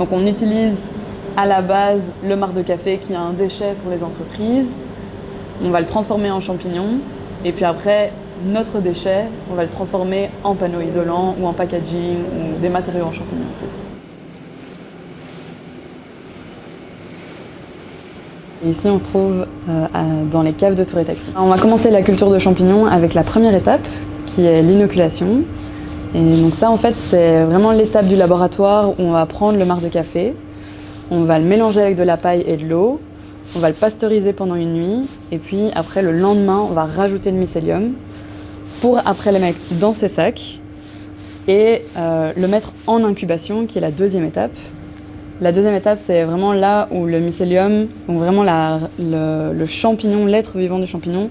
Donc on utilise à la base le marc de café qui est un déchet pour les entreprises. On va le transformer en champignon et puis après, notre déchet, on va le transformer en panneau isolant ou en packaging ou des matériaux en champignons en fait. Et ici, on se trouve dans les caves de Tour et Taxi. On va commencer la culture de champignons avec la première étape, qui est l'inoculation. Et donc ça, en fait, c'est vraiment l'étape du laboratoire où on va prendre le marc de café, on va le mélanger avec de la paille et de l'eau, on va le pasteuriser pendant une nuit, et puis après, le lendemain, on va rajouter le mycélium pour après le mettre dans ces sacs et le mettre en incubation, qui est la deuxième étape. La deuxième étape, c'est vraiment là où le mycélium, donc vraiment le champignon, l'être vivant du champignon,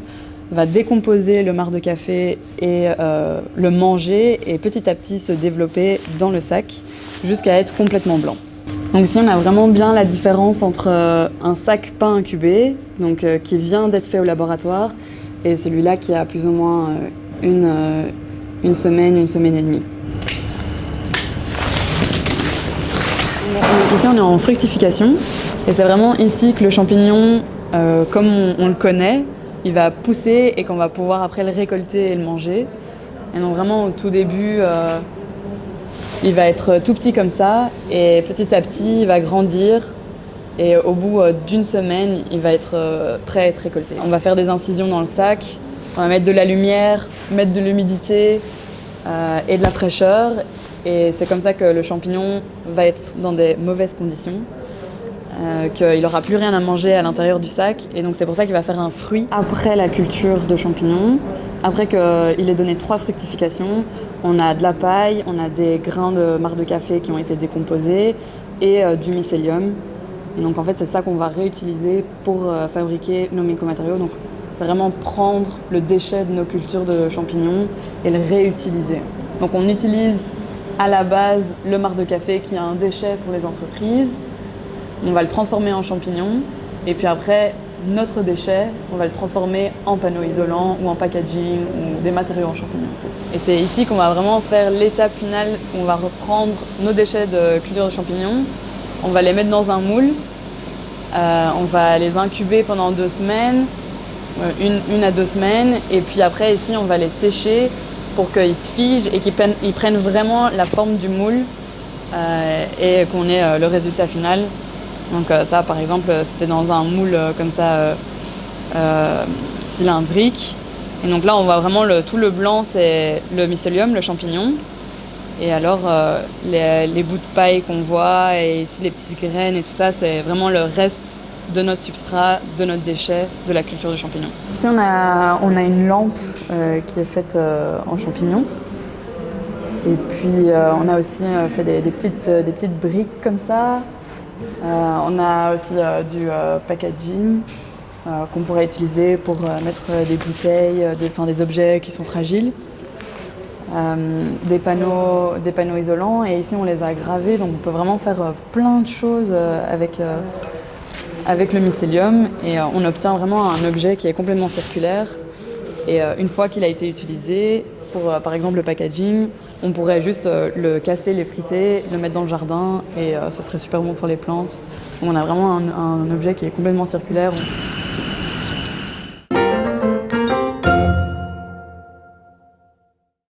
va décomposer le marc de café et le manger et petit à petit se développer dans le sac jusqu'à être complètement blanc. Donc ici, on a vraiment bien la différence entre un sac pas incubé, donc qui vient d'être fait au laboratoire, et celui-là qui a plus ou moins une semaine et demie. Ici, on est en fructification et c'est vraiment ici que le champignon, comme on le connaît, il va pousser et qu'on va pouvoir après le récolter et le manger. Et donc vraiment au tout début, il va être tout petit comme ça et petit à petit, il va grandir et au bout d'une semaine, il va être prêt à être récolté. On va faire des incisions dans le sac, on va mettre de la lumière, mettre de l'humidité et de la fraîcheur. Et c'est comme ça que le champignon va être dans des mauvaises conditions, qu'il n'aura plus rien à manger à l'intérieur du sac. Et donc c'est pour ça qu'il va faire un fruit après la culture de champignons. Après qu'il ait donné 3 fructifications, on a de la paille, on a des grains de marc de café qui ont été décomposés et du mycélium. Et donc en fait c'est ça qu'on va réutiliser pour fabriquer nos mycomatériaux. Donc c'est vraiment prendre le déchet de nos cultures de champignons et le réutiliser. Donc on utilise à la base le marc de café qui est un déchet pour les entreprises. On va le transformer en champignon et puis après, notre déchet, on va le transformer en panneau isolant ou en packaging ou des matériaux en champignons en fait. Et c'est ici qu'on va vraiment faire l'étape finale où on va reprendre nos déchets de culture de champignons, on va les mettre dans un moule, on va les incuber pendant 2 semaines, une à 2 semaines, et puis après ici on va les sécher pour qu'ils se figent et qu'ils prennent vraiment la forme du moule et qu'on ait le résultat final. Donc ça par exemple c'était dans un moule comme ça cylindrique. Et donc là on voit vraiment tout le blanc, c'est le mycélium, le champignon. Et alors les bouts de paille qu'on voit et ici les petites graines et tout ça, c'est vraiment le reste de notre substrat, de notre déchet, de la culture du champignon. Ici on a une lampe qui est faite en champignons. Et puis on a aussi fait des petites briques comme ça. On a aussi du packaging qu'on pourrait utiliser pour mettre des bouteilles, des objets qui sont fragiles. Des panneaux isolants et ici on les a gravés, donc on peut vraiment faire plein de choses avec le mycélium et on obtient vraiment un objet qui est complètement circulaire. Et une fois qu'il a été utilisé, pour par exemple le packaging, on pourrait juste le casser, l'effriter, le mettre dans le jardin et ce serait super bon pour les plantes. Donc on a vraiment un objet qui est complètement circulaire.